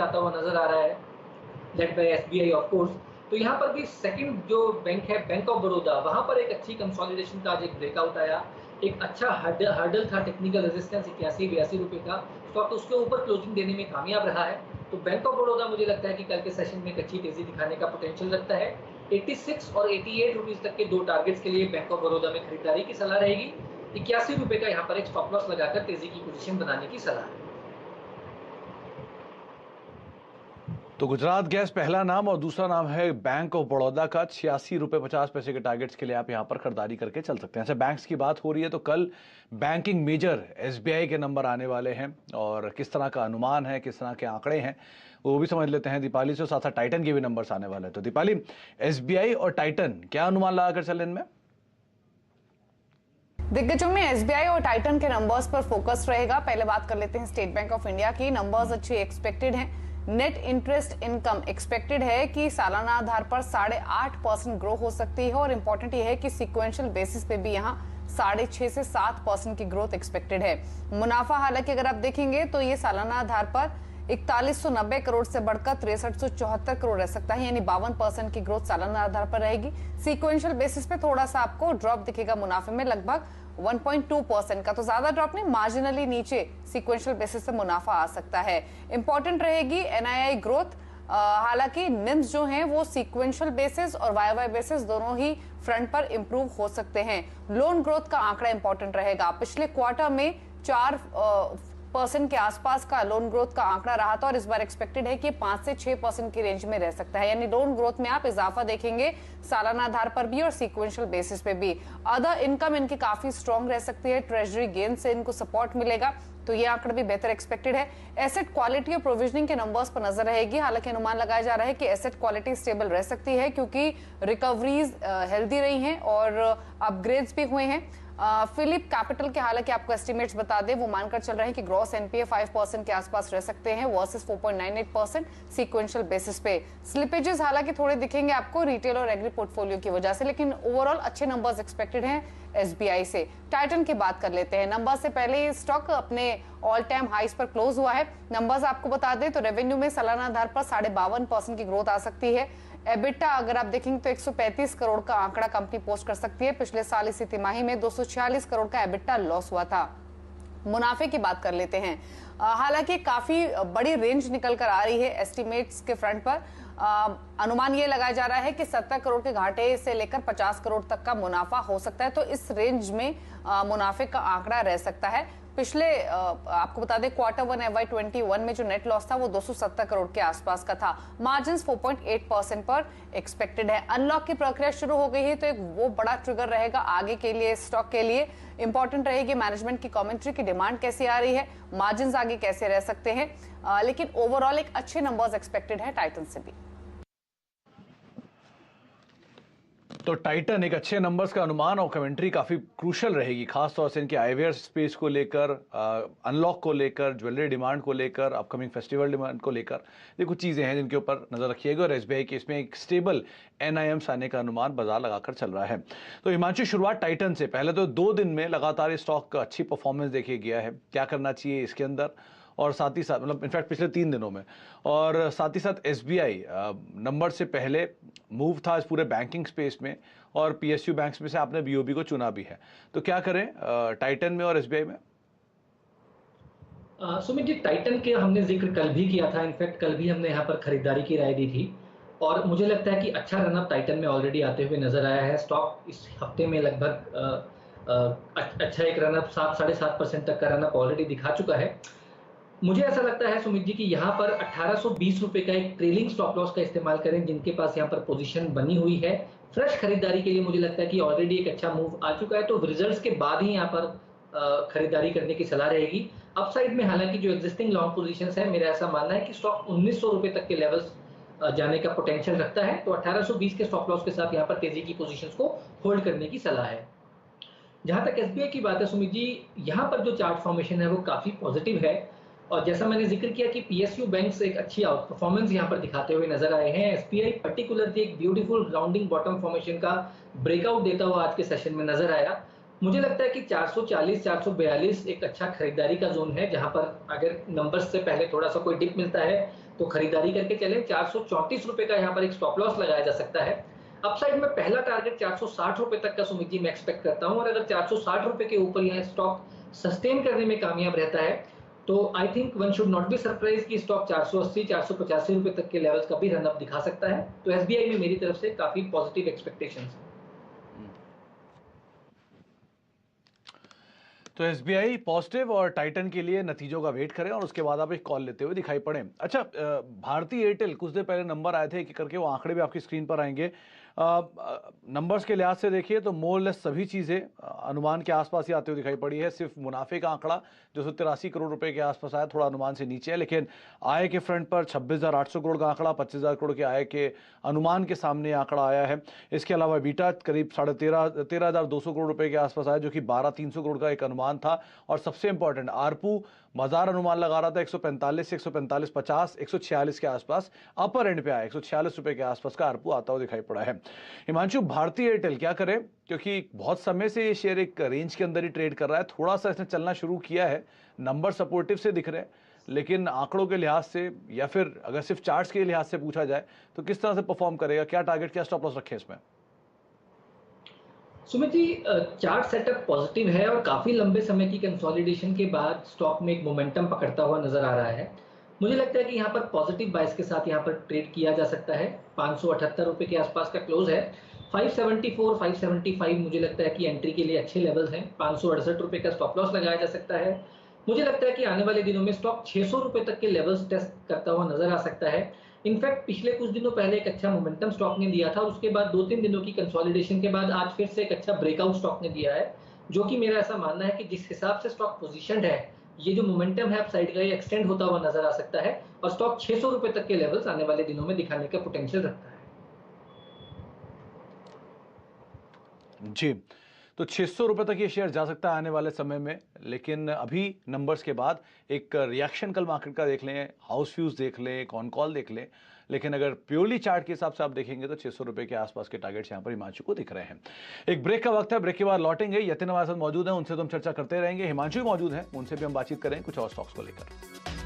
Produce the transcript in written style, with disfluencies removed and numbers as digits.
आता हुआ नजर आ रहा है, led by SBI of course. तो यहाँ पर भी सेकंड जो बैंक है बैंक ऑफ बड़ौदा, वहां पर एक अच्छी कंसोलिडेशन का आज एक ब्रेकआउट आया। एक अच्छा हर्डल था, टेक्निकल रेजिस्टेंस 81-82 रुपए का, स्टॉक उसके ऊपर क्लोजिंग देने में कामयाब रहा है। तो बैंक ऑफ बड़ौदा मुझे लगता है कि कल के सेशन में एक अच्छी तेजी दिखाने का पोटेंशियल रखता है। 86 और 88 रुपीज तक के दो टारगेट्स के लिए बैंक ऑफ बड़ौदा में खरीदारी की सलाह रहेगी। 81 रुपए का यहाँ पर एक स्टॉप लॉस लगाकर तेजी की पोजीशन बनाने की सलाह है। तो गुजरात गैस पहला नाम और दूसरा नाम है बैंक ऑफ बड़ौदा का। 86 रुपए 50 पैसे के टारगेट्स के लिए आप यहां पर खरीदारी करके चल सकते हैं। ऐसे बैंक्स की बात हो रही है तो कल बैंकिंग मेजर एसबीआई के नंबर आने वाले हैं और किस तरह का अनुमान है, किस तरह के आंकड़े हैं वो भी समझ लेते हैं दीपाली से। साथ साथ टाइटन के भी नंबर्स आने वाले हैं। तो दीपाली, एसबीआई और टाइटन क्या अनुमान लगाकर चले इनमें? दिग्गजों में एसबीआई और टाइटन के नंबर्स पर फोकस रहेगा। पहले बात कर लेते हैं स्टेट बैंक ऑफ इंडिया की। नंबर्स अच्छे एक्सपेक्टेड हैं। नेट इंटरेस्ट इनकम एक्सपेक्टेड है कि सालाना आधार पर 8.5% ग्रो हो सकती है और इंपॉर्टेंट ये है कि सीक्वेंशियल बेसिस पे भी यहाँ 6.5 से 7% की ग्रोथ एक्सपेक्टेड है। मुनाफा हालांकि अगर आप देखेंगे तो ये सालाना आधार पर 4190 करोड़ से बढ़कर 6374 करोड़ रह सकता है, यानी 52% की ग्रोथ सालाना आधार पर रहेगी। सीक्वेंशियल बेसिस पे थोड़ा सा आपको ड्रॉप दिखेगा मुनाफे में, लगभग 1.2% का, तो ज्यादा ड्रॉप नहीं, मार्जिनली नीचे सीक्वेंशियल बेसिस से मुनाफा आ सकता है। इंपॉर्टेंट रहेगी एनआईआई ग्रोथ। हालांकि निम्स जो हैं वो सीक्वेंशियल बेसिस और वाई बेसिस दोनों ही फ्रंट पर इंप्रूव हो सकते हैं। लोन ग्रोथ का आंकड़ा इंपॉर्टेंट रहेगा। पिछले क्वार्टर में 4% के आसपास का लोन ग्रोथ का आंकड़ा रहा था और इस बार एक्सपेक्टेड है कि 5 से 6% की रेंज में रह सकता है, यानी लोन ग्रोथ में आप इजाफा देखेंगे सालाना आधार पर भी और सीक्वेंशियल बेसिस पे भी। अदर इनकम इनकी काफी स्ट्रॉन्ग रह सकती है, ट्रेजरी गेन से इनको सपोर्ट मिलेगा, तो ये आंकड़ा भी बेहतर एक्सपेक्टेड है। एसेट क्वालिटी और प्रोविजनिंग के नंबर्स पर नजर रहेगी। हालांकि अनुमान लगाया जा रहा है कि एसेट क्वालिटी स्टेबल रह सकती है क्योंकि रिकवरीज हेल्दी रही हैं और अपग्रेड्स भी हुए हैं। फिलिप कैपिटल के हालांकि आपको एस्टिमेट्स बता दें, वो मानकर चल रहे हैं कि ग्रॉस एनपीए 5% के आसपास रह सकते हैं वर्सेस 4.98% सीक्वेंशियल बेसिस पे। स्लिपेजेस हालांकि थोड़े दिखेंगे आपको रिटेल और एग्री पोर्टफोलियो की वजह से, लेकिन ओवरऑल अच्छे नंबर्स एक्सपेक्टेड हैं एसबीआई से। टाइटन की बात कर लेते हैं। नंबर से पहले ये स्टॉक अपने ऑल टाइम हाइस पर क्लोज हुआ है। नंबर्स आपको बता दें तो रेवेन्यू में सालाना आधार पर 52.5% की ग्रोथ आ सकती है। एबिटा अगर आप देखेंगे तो 135 करोड़ का आंकड़ा कंपनी पोस्ट कर सकती है। पिछले साल इसी तिमाही में 246 करोड़ का एबिटा लॉस हुआ था। मुनाफे की बात कर लेते हैं। हालांकि काफी बड़ी रेंज निकल कर आ रही है एस्टिमेट्स के फ्रंट पर। अनुमान ये लगाया जा रहा है कि 70 करोड़ के घाटे से लेकर 50 करोड़ तक का मुनाफा हो सकता है, तो इस रेंज में मुनाफे का आंकड़ा रह सकता है। पिछले आपको बता दें Q1 FY21 में जो नेट लॉस था वो 270 करोड़ के आसपास का था। मार्जिन 4.8% पर एक्सपेक्टेड है। अनलॉक की प्रक्रिया शुरू हो गई है, तो एक वो बड़ा ट्रिगर रहेगा आगे के लिए स्टॉक के लिए। इंपॉर्टेंट रहेगी मैनेजमेंट की कमेंट्री की डिमांड कैसी आ रही है, मार्जिन आगे कैसे रह सकते हैं, लेकिन ओवरऑल एक अच्छे नंबर्स एक्सपेक्टेड है टाइटन से भी। तो टाइटन एक अच्छे नंबर्स का अनुमान और कमेंट्री काफी क्रूशल रहेगी, खासतौर से इनके आईवेयर स्पेस को लेकर, अनलॉक को लेकर, ज्वेलरी डिमांड को लेकर, अपकमिंग फेस्टिवल डिमांड को लेकर। ये कुछ चीजें हैं जिनके ऊपर नजर रखिएगा। और एसबीआई के इसमें एक स्टेबल एनआईएम्स आने का अनुमान बाजार लगाकर चल रहा है। तो हिमांशु, शुरुआत टाइटन से। पहले तो 2 दिन में लगातार स्टॉक का अच्छी परफॉर्मेंस देखिए गया है, क्या करना चाहिए इसके अंदर, और साथ ही साथ मतलब इनफैक्ट पिछले 3 दिनों में, और साथ ही साथ एसबीआई नंबर से पहले मूव था इस पूरे बैंकिंग स्पेस में और पीएसयू बैंक्स में से आपने बीओबी को चुना भी है, तो क्या करें टाइटन में और एसबीआई में? सुमित जी, टाइटन के हमने जिक्र कल भी किया था। इनफैक्ट कल भी हमने यहाँ पर खरीदारी की राय दी थी और मुझे लगता है कि अच्छा रनअप टाइटन में ऑलरेडी आते हुए नजर आया है। स्टॉक इस हफ्ते में लगभग अच्छा एक रनअप 7-7.5% तक का रनअप ऑलरेडी दिखा चुका है। मुझे ऐसा लगता है सुमित जी कि यहाँ पर 1820 रुपए का एक ट्रेलिंग स्टॉप लॉस का इस्तेमाल करें, जिनके पास यहाँ पर पोजीशन बनी हुई है। फ्रेश खरीदारी के लिए मुझे लगता है कि ऑलरेडी एक अच्छा मूव आ चुका है, तो रिजल्ट्स के बाद ही यहाँ पर खरीदारी करने की सलाह रहेगी। अपसाइड में हालांकि जो एग्जिस्टिंग लॉन्ग पोजीशंस है, मेरा ऐसा मानना है कि स्टॉक 1900 रुपए तक के लेवल्स जाने का पोटेंशियल रखता है, तो 1820 के स्टॉप लॉस के साथ यहाँ पर तेजी की पोजीशंस को होल्ड करने की सलाह है। जहां तक एसबीआई की बात है सुमित जी, यहाँ पर जो चार्ट फॉर्मेशन है वो काफी पॉजिटिव है और जैसा मैंने जिक्र किया कि पीएसयू बैंक्स एक अच्छी आउट परफॉर्मेंस यहाँ पर दिखाते हुए नजर आए हैं। एसबीआई पर्टिकुलरली एक ब्यूटीफुल राउंडिंग बॉटम फॉर्मेशन का ब्रेकआउट देता हुआ आज के सेशन में नजर आया। मुझे लगता है कि 440-442 एक अच्छा खरीदारी का जोन है, जहां पर अगर नंबर्स से पहले थोड़ा सा कोई डिप मिलता है तो खरीदारी करके चलें। 434 रुपए का यहाँ पर एक स्टॉप लॉस लगाया जा सकता है। अपसाइड में पहला टारगेट 460 रुपए तक का सुमित जी मैं एक्सपेक्ट करता हूं, और अगर 460 रुपए के ऊपर यह स्टॉक सस्टेन करने में कामयाब रहता है तो I think one should not be surprise कि स्टॉक 480 485 रुपए तक के लेवल्स का भी रन अप दिखा सकता है। तो एसबीआई में मेरी तरफ से काफी पॉजिटिव एक्सपेक्टेशंस हैं। तो एसबीआई पॉजिटिव और टाइटन के लिए नतीजों का वेट करें और उसके बाद आप एक कॉल लेते हुए दिखाई पड़े। अच्छा, भारतीय एयरटेल कुछ देर पहले नंबर आए थे कि करके, वो आंकड़े भी आपकी स्क्रीन पर आएंगे। नंबर्स के लिहाज से देखिए तो मोर लेस सभी चीज़ें अनुमान के आसपास ही आते हुए दिखाई पड़ी है। सिर्फ मुनाफे का आंकड़ा जो 83 करोड़ रुपए के आसपास आया, थोड़ा अनुमान से नीचे है, लेकिन आय के फ्रंट पर 26,800 करोड़ का आंकड़ा, 25,000 करोड़ के आय के अनुमान के सामने आंकड़ा आया है। इसके अलावा बीटा करीब 13,200 करोड़ रुपए के आसपास आया, जो कि 12,300 करोड़ का एक अनुमान था। और सबसे इंपॉर्टेंट, आरपू बाजार अनुमान लगा रहा था 145 से 145.50, 146 के आसपास अपर एंड पे आया, 146 रुपए के आसपास का आरपू आता हुआ दिखाई पड़ा है। हिमांशु, भारतीय एयरटेल क्या करे, क्योंकि बहुत समय से ये शेयर एक रेंज के अंदर ही ट्रेड कर रहा है, थोड़ा सा इसने चलना शुरू किया है, नंबर सपोर्टिव से दिख रहे हैं, लेकिन आंकड़ों के लिहाज से या फिर अगर सिर्फ चार्ट्स के लिहाज से पूछा जाए तो किस तरह से परफॉर्म करेगा, क्या टारगेट, क्या स्टॉप लॉस रखे इसमें? Sumit ji, chart setup positive है और काफी लंबे समय की कंसोलिडेशन के बाद स्टॉक में एक मोमेंटम पकड़ता हुआ नजर आ रहा है। मुझे लगता है कि यहाँ पर पॉजिटिव बाइस के साथ यहाँ पर ट्रेड किया जा सकता है। 578 रुपए के आसपास का क्लोज है। 574 575 मुझे लगता है कि एंट्री के लिए अच्छे लेवल्स हैं। 568 रुपए का स्टॉप लॉस लगाया जा सकता है। मुझे लगता है कि आने वाले दिनों में स्टॉक 600 रुपए तक के लेवल्स टेस्ट करता हुआ नजर आ सकता है। इनफैक्ट पिछले कुछ दिनों पहले एक अच्छा मोमेंटम स्टॉक ने दिया था, उसके बाद 2-3 दिनों की कंसोलिडेशन के बाद आज फिर से एक अच्छा ब्रेकआउट स्टॉक ने दिया है, जो कि मेरा ऐसा मानना है कि जिस हिसाब से स्टॉक पोजीशनड है, ये जो मोमेंटम है अपसाइड का, ये एक्सटेंड होता हुआ नजर आ सकता है और स्टॉक 600 रुपए तक के लेवल्स आने वाले दिनों में दिखाने का पोटेंशियल रखता है। जी, तो 600 रुपए तक ये शेयर जा सकता है आने वाले समय में, लेकिन अभी नंबर्स के बाद एक रिएक्शन कल मार्केट का देख लें, हाउस व्यूज देख लें, कॉन कॉल देख लें, लेकिन अगर प्योरली चार्ट के हिसाब से आप देखेंगे तो 600 रुपए के आसपास के टारगेट्स यहाँ पर हिमांशु को दिख रहे हैं। एक ब्रेक का वक्त है, ब्रेक के बाद लौटेंगे। यतिन हमारे साथ मौजूद हैं, उनसे तो हम चर्चा करते रहेंगे। हिमांशु भी मौजूद हैं, उनसे भी हम बातचीत करें कुछ और स्टॉक्स को लेकर।